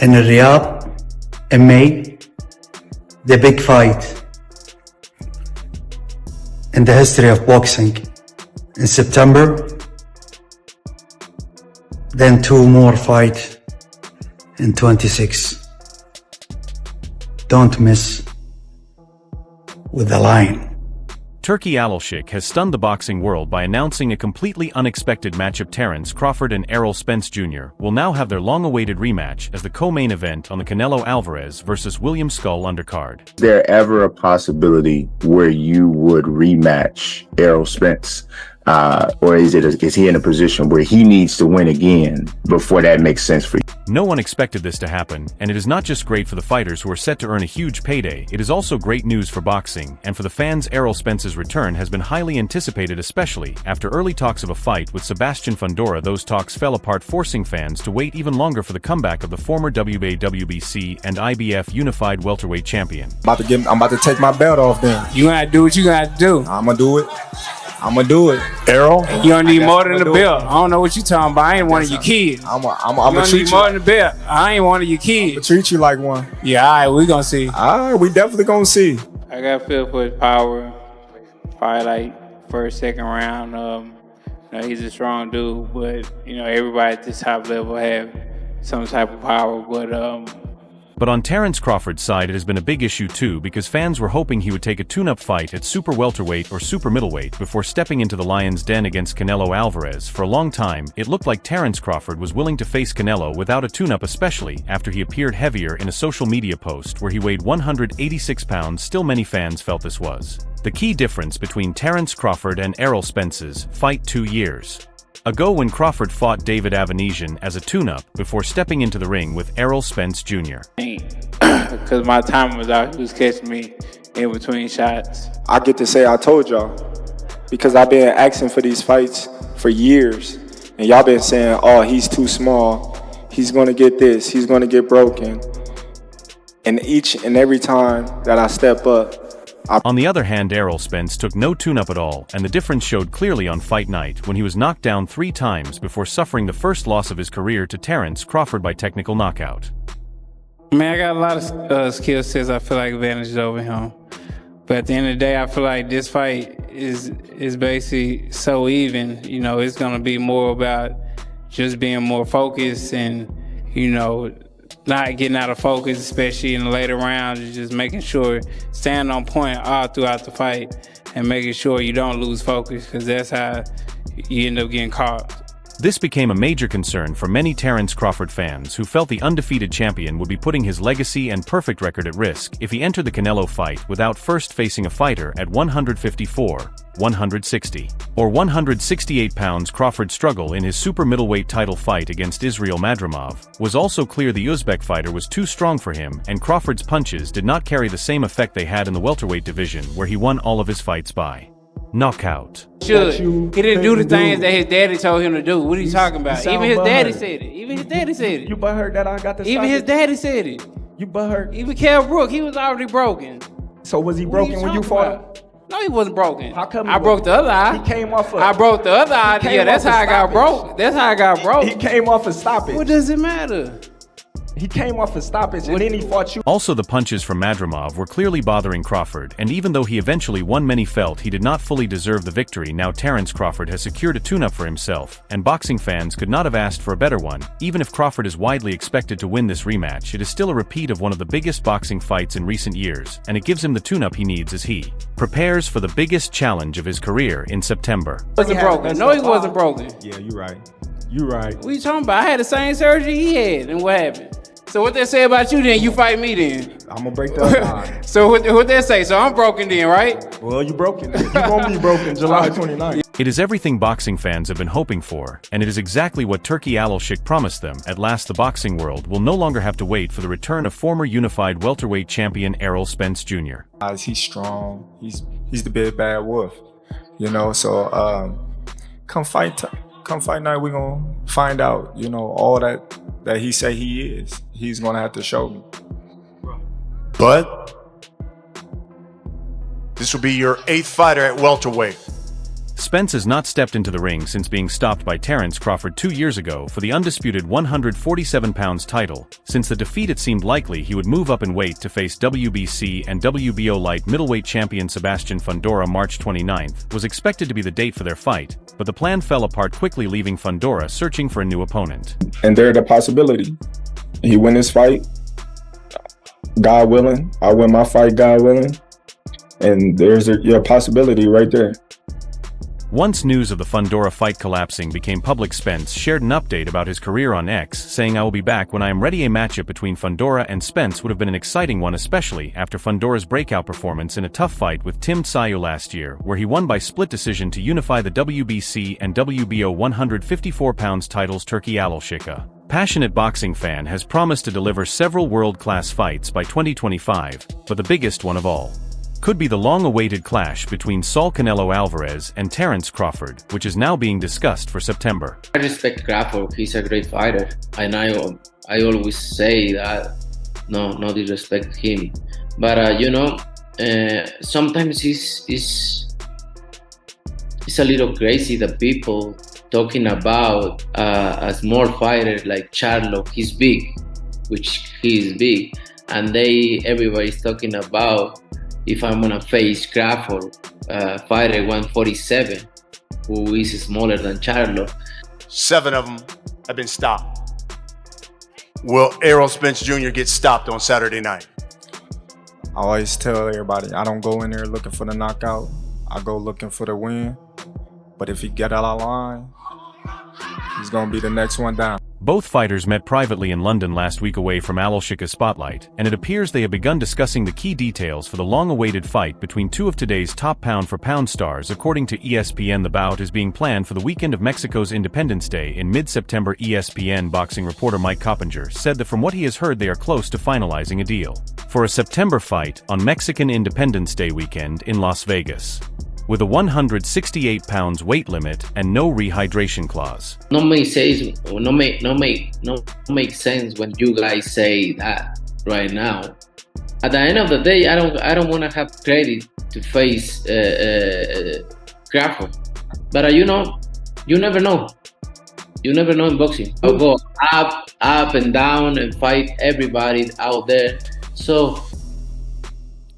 in Riyadh in May, the big fight in the history of boxing. In September, then 2 more fights in 26. Don't miss with the line. Turki Alalshikh has stunned the boxing world by announcing a completely unexpected matchup. Terence Crawford and Errol Spence Jr. will now have their long-awaited rematch as the co-main event on the Canelo Alvarez vs. William Skull undercard. Is there ever a possibility where you would rematch Errol Spence? Or is he in a position where he needs to win again before that makes sense for you? No one expected this to happen, and it is not just great for the fighters who are set to earn a huge payday, it is also great news for boxing, and for the fans. Errol Spence's return has been highly anticipated, especially after early talks of a fight with Sebastian Fundora. Those talks fell apart, forcing fans to wait even longer for the comeback of the former WBA, WBC, and IBF unified welterweight champion. I'm about to take my belt off then. You gotta do what you gotta do. I'm gonna do it. I'm gonna do it. Errol, you don't need more than the belt. I don't know what you talking about. I ain't one of your kids. I'm you gonna don't treat need you. more than the belt. I ain't one of your I'm kids. gonna treat you like one. Yeah, all right, we gonna see. All right, we definitely gonna see. I got feel for his power. Probably like first, second round. You know, he's a strong dude, but you know everybody at this top level have some type of power. But on Terence Crawford's side, it has been a big issue too, because fans were hoping he would take a tune-up fight at super welterweight or super middleweight before stepping into the lion's den against Canelo Alvarez. For a long time, it looked like Terence Crawford was willing to face Canelo without a tune-up, especially after he appeared heavier in a social media post where he weighed 186 pounds. Still, many fans felt this was the key difference between Terence Crawford and Errol Spence's fight 2 years ago, when Crawford fought David Avanesian as a tune-up before stepping into the ring with Errol Spence Jr. Because my time was out, he was catching me in between shots. I get to say I told y'all because I've been asking for these fights for years, and y'all been saying, "Oh, he's too small. He's gonna get this. He's gonna get broken." And each and every time that I step up. On the other hand, Errol Spence took no tune-up at all, and the difference showed clearly on fight night when he was knocked down 3 times before suffering the first loss of his career to Terence Crawford by technical knockout. Man, I got a lot of skill sets I feel like advantages over him. But at the end of the day, I feel like this fight is basically so even. You know, it's going to be more about just being more focused and, you know, not getting out of focus, especially in the later rounds, just making sure, staying on point all throughout the fight and making sure you don't lose focus, because that's how you end up getting caught. This became a major concern for many Terence Crawford fans who felt the undefeated champion would be putting his legacy and perfect record at risk if he entered the Canelo fight without first facing a fighter at 154, 160, or 168 pounds. Crawford's struggle in his super middleweight title fight against Israel Madrimov was also clear. The Uzbek fighter was too strong for him, and Crawford's punches did not carry the same effect they had in the welterweight division, where he won all of his fights by knockout. He didn't do the things that his daddy told him to do. What are you talking about? Even his daddy said it. Even his daddy said it. You butthurt that I got the. Even his daddy said it. You butthurt. Even Kell Brook, he was already broken. So was he broken when you fought him? No, he wasn't broken. How come? I broke the other eye. He came off. I broke the other eye. Yeah, that's how I got broke. That's how I got broke. He came off a stoppage. What does it matter? He came off a stoppage, and then he fought you. Also, the punches from Madrimov were clearly bothering Crawford, and even though he eventually won, many felt he did not fully deserve the victory. Now Terence Crawford has secured a tune-up for himself, and boxing fans could not have asked for a better one. Even if Crawford is widely expected to win this rematch, it is still a repeat of one of the biggest boxing fights in recent years, and it gives him the tune-up he needs as he prepares for the biggest challenge of his career in September. Wasn't broken. No, he wasn't broken. Yeah, you're right. You're right. What are you talking about? I had the same surgery he had, and what happened? So what they say about you then? You fight me then? I'm gonna break the other eye. So what they say? So I'm broken then, right? Well, you broken. You gonna be broken July 29th. It is everything boxing fans have been hoping for, and it is exactly what Turki Alalshikh promised them. At last, the boxing world will no longer have to wait for the return of former unified welterweight champion Errol Spence Jr. He's strong. He's the big bad wolf. You know, so come fight night, we're gonna find out, you know, all that he say he is. He's gonna have to show me. But this will be your 8th fighter at welterweight. Spence has not stepped into the ring since being stopped by Terence Crawford 2 years ago for the undisputed 147 pounds title. Since the defeat, it seemed likely he would move up in weight to face WBC and WBO light middleweight champion Sebastian Fundora. March 29th was expected to be the date for their fight, but the plan fell apart quickly, leaving Fundora searching for a new opponent. And there's the possibility. He win his fight, God willing. I win my fight, God willing. And there's a possibility right there. Once news of the Fundora fight collapsing became public, Spence shared an update about his career on X, saying, "I will be back when I am ready." A matchup between Fundora and Spence would have been an exciting one, especially after Fundora's breakout performance in a tough fight with Tim Tszyu last year, where he won by split decision to unify the WBC and WBO 154 pounds titles. Turki Alalshikh, a passionate boxing fan, has promised to deliver several world-class fights by 2025, but the biggest one of all could be the long-awaited clash between Saul Canelo Alvarez and Terence Crawford, which is now being discussed for September. I respect Crawford. He's a great fighter, and I always say that. No disrespect him, but sometimes it's a little crazy that people talking about a small fighter like Charlo. He's big, which he is big, and everybody's talking about if I'm gonna face Crawford, fighter 147, who is smaller than Charlo. 7 of them have been stopped. Will Errol Spence Jr. get stopped on Saturday night? I always tell everybody, I don't go in there looking for the knockout. I go looking for the win. But if he get out of line, he's gonna be the next one down. Both fighters met privately in London last week away from Alalshikh's spotlight, and it appears they have begun discussing the key details for the long-awaited fight between two of today's top pound-for-pound stars. According to ESPN, the bout is being planned for the weekend of Mexico's Independence Day in mid-September. ESPN boxing reporter Mike Coppinger said that from what he has heard, they are close to finalizing a deal for a September fight on Mexican Independence Day weekend in Las Vegas, with a 168 pounds weight limit and no rehydration clause. No make sense when you guys say that right now. At the end of the day, I don't want to have credit to face Crawford, but you never know. You never know in boxing. I'll go up and down and fight everybody out there. So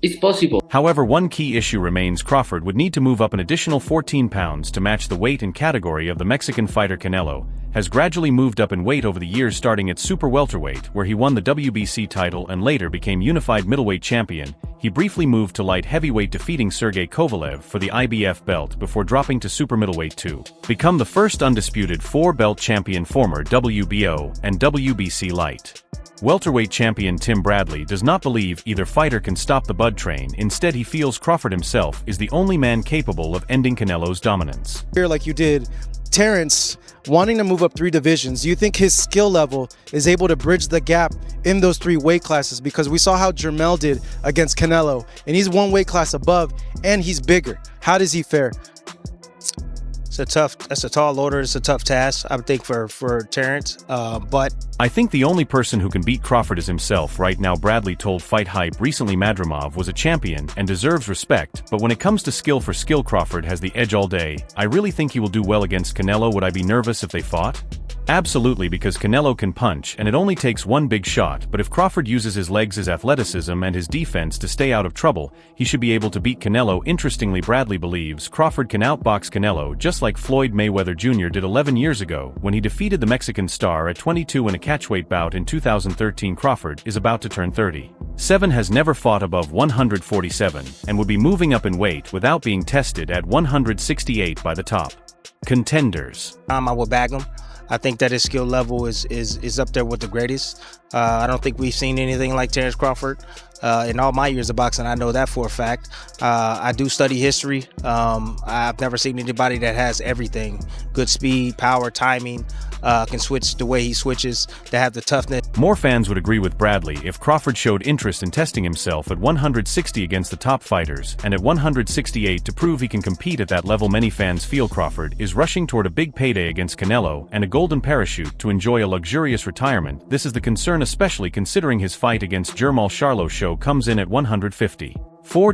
it's possible. However, one key issue remains. Crawford would need to move up an additional 14 pounds to match the weight and category of the Mexican fighter. Canelo has gradually moved up in weight over the years, starting at super welterweight, where he won the WBC title and later became unified middleweight champion. He briefly moved to light heavyweight, defeating Sergey Kovalev for the IBF belt before dropping to super middleweight to become the first undisputed 4-belt champion, former WBO and WBC light welterweight champion Tim Bradley does not believe either fighter can stop the Bud train. Instead, he feels Crawford himself is the only man capable of ending Canelo's dominance. Like you did, Terence wanting to move up 3 divisions, do you think his skill level is able to bridge the gap in those 3 weight classes? Because we saw how Jermell did against Canelo, and he's 1 weight class above, and he's bigger. How does he fare? That's a tall order. It's a tough task, I would think, for Terence. But I think the only person who can beat Crawford is himself right now, Bradley told Fight Hype recently. Madrimov was a champion and deserves respect, but when it comes to skill for skill, Crawford has the edge all day. I really think he will do well against Canelo. Would I be nervous if they fought? Absolutely, because Canelo can punch and it only takes 1 big shot, but if Crawford uses his legs, his athleticism, and his defense to stay out of trouble, he should be able to beat Canelo. Interestingly, Bradley believes Crawford can outbox Canelo just like Floyd Mayweather Jr. did 11 years ago when he defeated the Mexican star at 22 in a catchweight bout in 2013. Crawford is about to turn 30. 7 has never fought above 147 and would be moving up in weight without being tested at 168 by the top contenders. I will bag him. I think that his skill level is up there with the greatest. I don't think we've seen anything like Terence Crawford in all my years of boxing. I know that for a fact. I do study history. I've never seen anybody that has everything: good speed, power, timing, can switch the way he switches, to have the toughness. More fans would agree with Bradley if Crawford showed interest in testing himself at 160 against the top fighters and at 168 to prove he can compete at that level. Many fans feel Crawford is rushing toward a big payday against Canelo and a golden parachute to enjoy a luxurious retirement. This is the concern, especially considering his fight against Jermall Charlo show comes in at 150.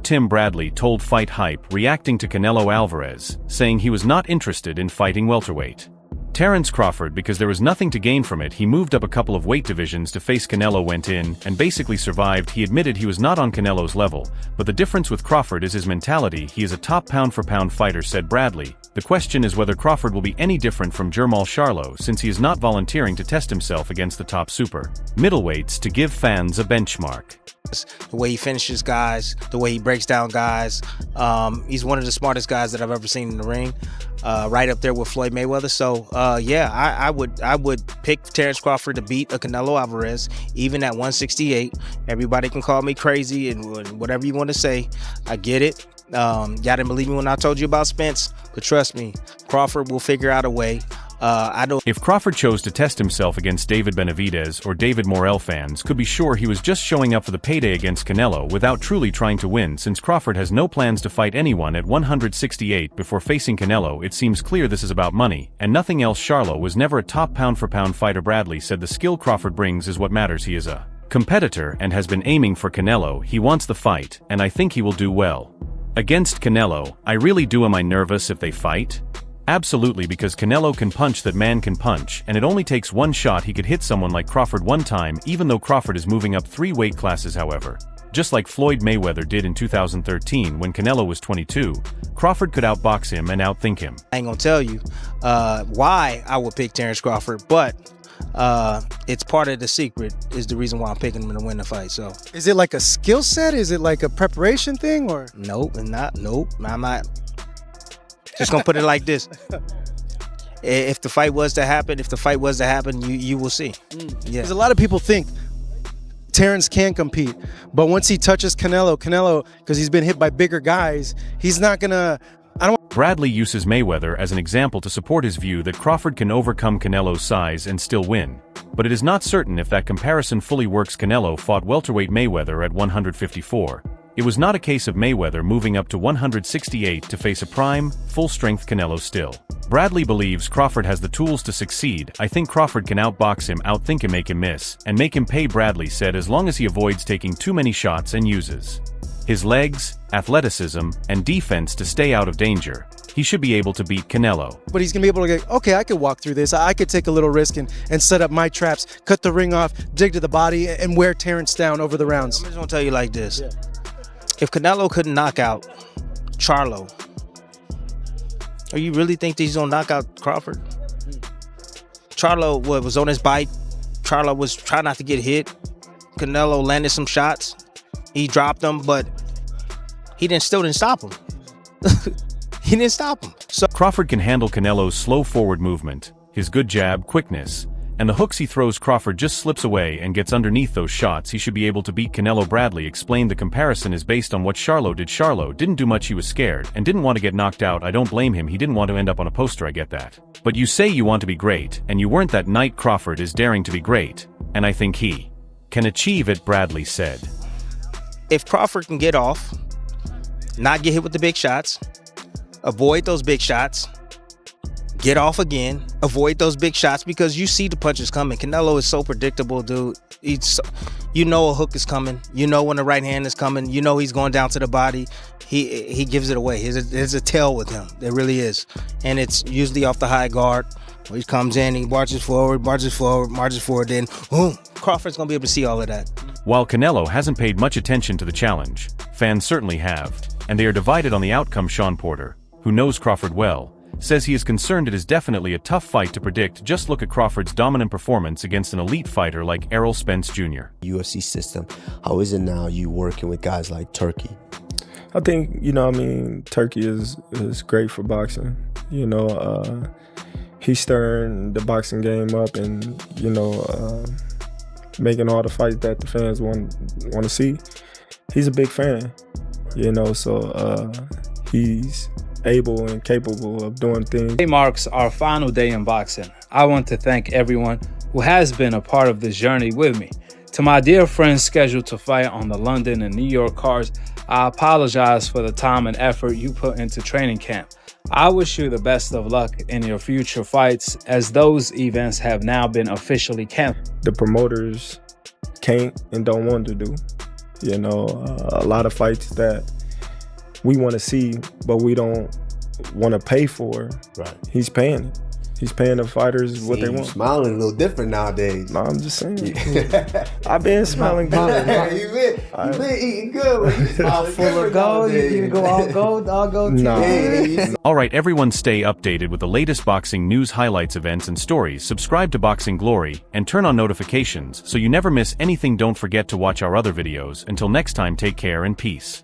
Tim Bradley told Fight Hype, reacting to Canelo Alvarez, saying he was not interested in fighting welterweight. Terence Crawford, because there was nothing to gain from it, he moved up a couple of weight divisions to face Canelo, went in, and basically survived. He admitted he was not on Canelo's level, but the difference with Crawford is his mentality. He is a top pound-for-pound fighter, said Bradley. The question is whether Crawford will be any different from Jermall Charlo, since he is not volunteering to test himself against the top super middleweights to give fans a benchmark. The way he finishes guys, the way he breaks down guys. He's one of the smartest guys that I've ever seen in the ring. Right up there with Floyd Mayweather. So yeah, I would pick Terence Crawford to beat a Canelo Alvarez, even at 168. Everybody can call me crazy and whatever you want to say. I get it. Y'all didn't believe me when I told you about Spence, but trust me, Crawford will figure out a way. If Crawford chose to test himself against David Benavidez or David Morrell, fans could be sure he was just showing up for the payday against Canelo without truly trying to win. Since Crawford has no plans to fight anyone at 168 before facing Canelo, it seems clear this is about money and nothing else. Charlo was never a top pound-for-pound fighter. Bradley said the skill Crawford brings is what matters. He is a competitor and has been aiming for Canelo. He wants the fight, and I think he will do well against Canelo. I really do. Am I nervous if they fight? Absolutely, because Canelo can punch, that man can punch, and it only takes one shot. He could hit someone like Crawford one time, even though Crawford is moving up 3 weight classes. However, just like Floyd Mayweather did in 2013 when Canelo was 22, Crawford could outbox him and outthink him. I ain't gonna tell you why I would pick Terence Crawford, but it's part of the secret, is the reason why I'm picking him to win the fight. So is it like a skill set? Is it like a preparation thing, or? Nope, I'm not. Just gonna put it like this. If the fight was to happen, you will see. Yeah. Because a lot of people think Terence can compete, but once he touches Canelo, because he's been hit by bigger guys, he's not gonna. Bradley uses Mayweather as an example to support his view that Crawford can overcome Canelo's size and still win. But it is not certain if that comparison fully works. Canelo fought welterweight Mayweather at 154. It was not a case of Mayweather moving up to 168 to face a prime, full-strength Canelo still. Bradley believes Crawford has the tools to succeed. I think Crawford can outbox him, outthink him, make him miss, and make him pay. Bradley said as long as he avoids taking too many shots and uses his legs, athleticism, and defense to stay out of danger, he should be able to beat Canelo. But he's gonna be able to get, okay, I could walk through this. I could take a little risk and set up my traps, cut the ring off, dig to the body, and wear Terence down over the rounds. I'm just gonna tell you like this. Yeah. If Canelo couldn't knock out Charlo, or you really think that he's gonna knock out Crawford? Charlo was on his bike. Charlo was trying not to get hit. Canelo landed some shots. He dropped them, but he still didn't stop him. He didn't stop him. So Crawford can handle Canelo's slow forward movement, his good jab, quickness, and the hooks he throws. Crawford just slips away and gets underneath those shots. He should be able to beat Canelo. Bradley explained the comparison is based on what Charlo did. Charlo didn't do much. He was scared and didn't want to get knocked out. I don't blame him. He didn't want to end up on a poster. I get that. But you say you want to be great, and you weren't that night. Crawford is daring to be great, and I think he can achieve it, Bradley said. If Crawford can get off, not get hit with the big shots, avoid those big shots, get off again, avoid those big shots, because you see the punches coming. Canelo is so predictable, dude. You know a hook is coming. You know when the right hand is coming. You know he's going down to the body. He gives it away. There's a tell with him. There really is. And it's usually off the high guard. He comes in, he marches forward, then boom. Crawford's going to be able to see all of that. While Canelo hasn't paid much attention to the challenge, fans certainly have, and they are divided on the outcome. Sean Porter, who knows Crawford well, says he is concerned. It is definitely a tough fight to predict. Just look at Crawford's dominant performance against an elite fighter like Errol Spence Jr. UFC system, how is it now you working with guys like Turki? I think, Turki is great for boxing. He's stirring the boxing game up and, making all the fights that the fans want to see. He's a big fan, so he's able and capable of doing things. Today marks our final day in boxing. I want to thank everyone who has been a part of this journey with me. To my dear friends scheduled to fight on the London and New York cards, I apologize for the time and effort you put into training camp. I wish you the best of luck in your future fights, as those events have now been officially canceled. The promoters can't and don't want to do. You know, a lot of fights that we want to see, but we don't want to pay for. Right. He's paying it. He's paying the fighters what they want. Smiling a little different nowadays. No, I'm just saying. I've been smiling good. you been eating good. When you smiling Full of gold. You go all gold, all gold. Nah. Alright, everyone stay updated with the latest boxing news, highlights, events, and stories. Subscribe to Boxing Glory and turn on notifications so you never miss anything. Don't forget to watch our other videos. Until next time, take care and peace.